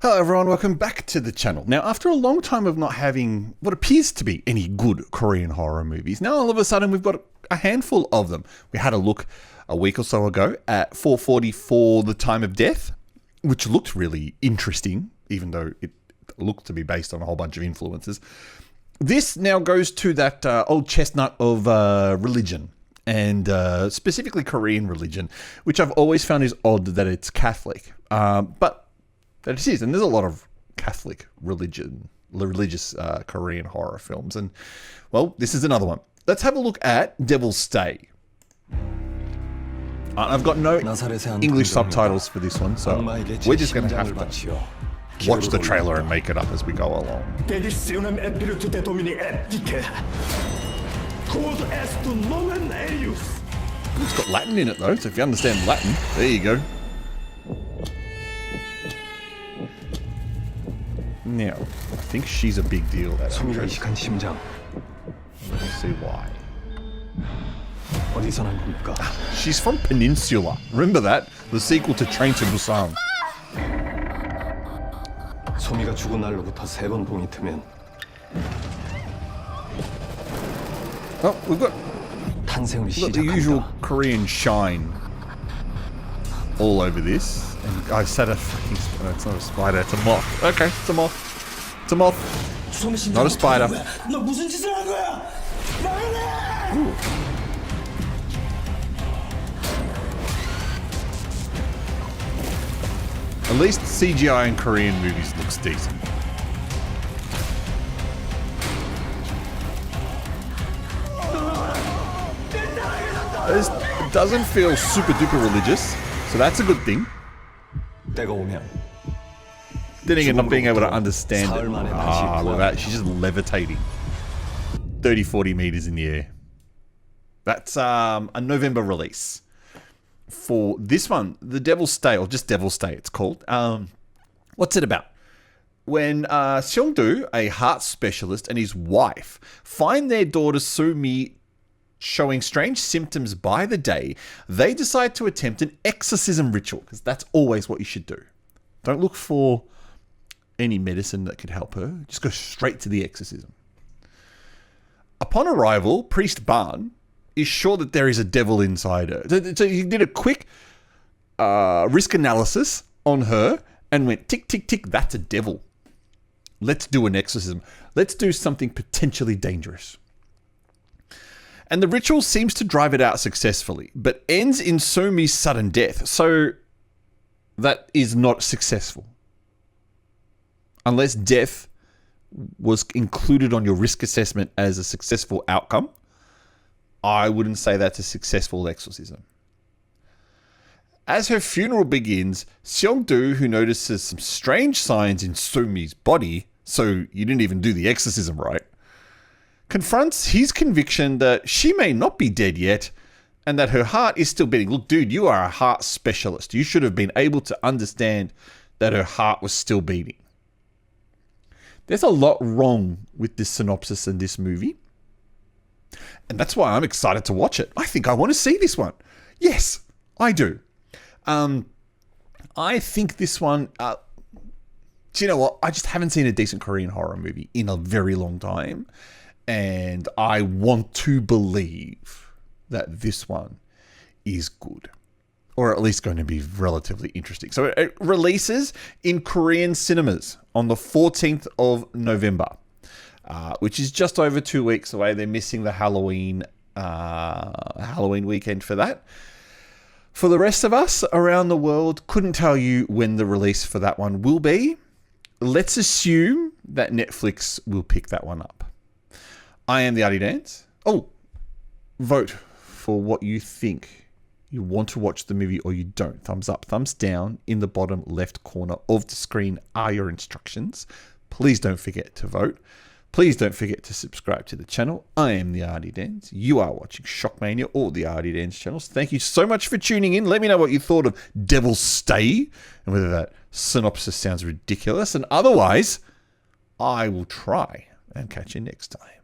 Hello everyone, welcome back to the channel. Now, after a long time of not having what appears to be any good Korean horror movies, now all of a sudden we've got a handful of them. We had a look a week or so ago at 440 for The Time of Death, which looked really interesting, even though it looked to be based on a whole bunch of influences. This now goes to that old chestnut of religion, and specifically Korean religion, which I've always found is odd that it's Catholic. But that it is, and there's a lot of Catholic religious Korean horror films, and well, this is another one. Let's have a look at Devil's Stay. I've got no English subtitles for this one, so we're just going to have to watch the trailer and make it up as we go along. It's got Latin in it though, so if you understand Latin, there you go. Now, I think she's a big deal, that actress. Let's see why. She's from Peninsula. Remember that? The sequel to Train to Busan. 소미가 죽은 날로부터 3번 봉이 트면 we've got the usual Korean shine all over this. And I said no, it's not a spider, it's a moth. Okay, it's a moth. It's a moth. Not a spider. Ooh. At least CGI in Korean movies looks decent. It doesn't feel super duper religious, so that's a good thing. Then again, not being able to understand it. Look at that. She's just levitating. 30-40 meters in the air. That's a November release. For this one, The Devil's Stay, or just Devil's Stay it's called. What's it about? When Seong-do, a heart specialist, and his wife find their daughter Soo-mi showing strange symptoms by the day, they decide to attempt an exorcism ritual, because that's always what you should do. Don't look for any medicine that could help her. Just go straight to the exorcism. Upon arrival, Priest Ban is sure that there is a devil inside her. So he did a quick risk analysis on her and went, tick, tick, tick, that's a devil. Let's do an exorcism. Let's do something potentially dangerous. And the ritual seems to drive it out successfully, but ends in Soo-mi's sudden death. So that is not successful. Unless death was included on your risk assessment as a successful outcome, I wouldn't say that's a successful exorcism. As her funeral begins, Seong-do, who notices some strange signs in Soo-mi's body, so you didn't even do the exorcism right, confronts his conviction that she may not be dead yet and that her heart is still beating. Look, dude, you are a heart specialist. You should have been able to understand that her heart was still beating. There's a lot wrong with this synopsis in this movie. And that's why I'm excited to watch it. I think I want to see this one. Yes, I do. I think this one... do you know what? I just haven't seen a decent Korean horror movie in a very long time. And I want to believe that this one is good. Or at least going to be relatively interesting. So it releases in Korean cinemas on the 14th of November. Which is just over 2 weeks away. They're missing the Halloween weekend for that. For the rest of us around the world, couldn't tell you when the release for that one will be. Let's assume that Netflix will pick that one up. I am the Arty Dans. Vote for what you think. You want to watch the movie or you don't. Thumbs up, thumbs down. In the bottom left corner of the screen are your instructions. Please don't forget to vote. Please don't forget to subscribe to the channel. I am the Arty Dans. You are watching SHOCKMANIA or the Arty Dans channels. Thank you so much for tuning in. Let me know what you thought of Devil's Stay and whether that synopsis sounds ridiculous. And otherwise, I will try and catch you next time.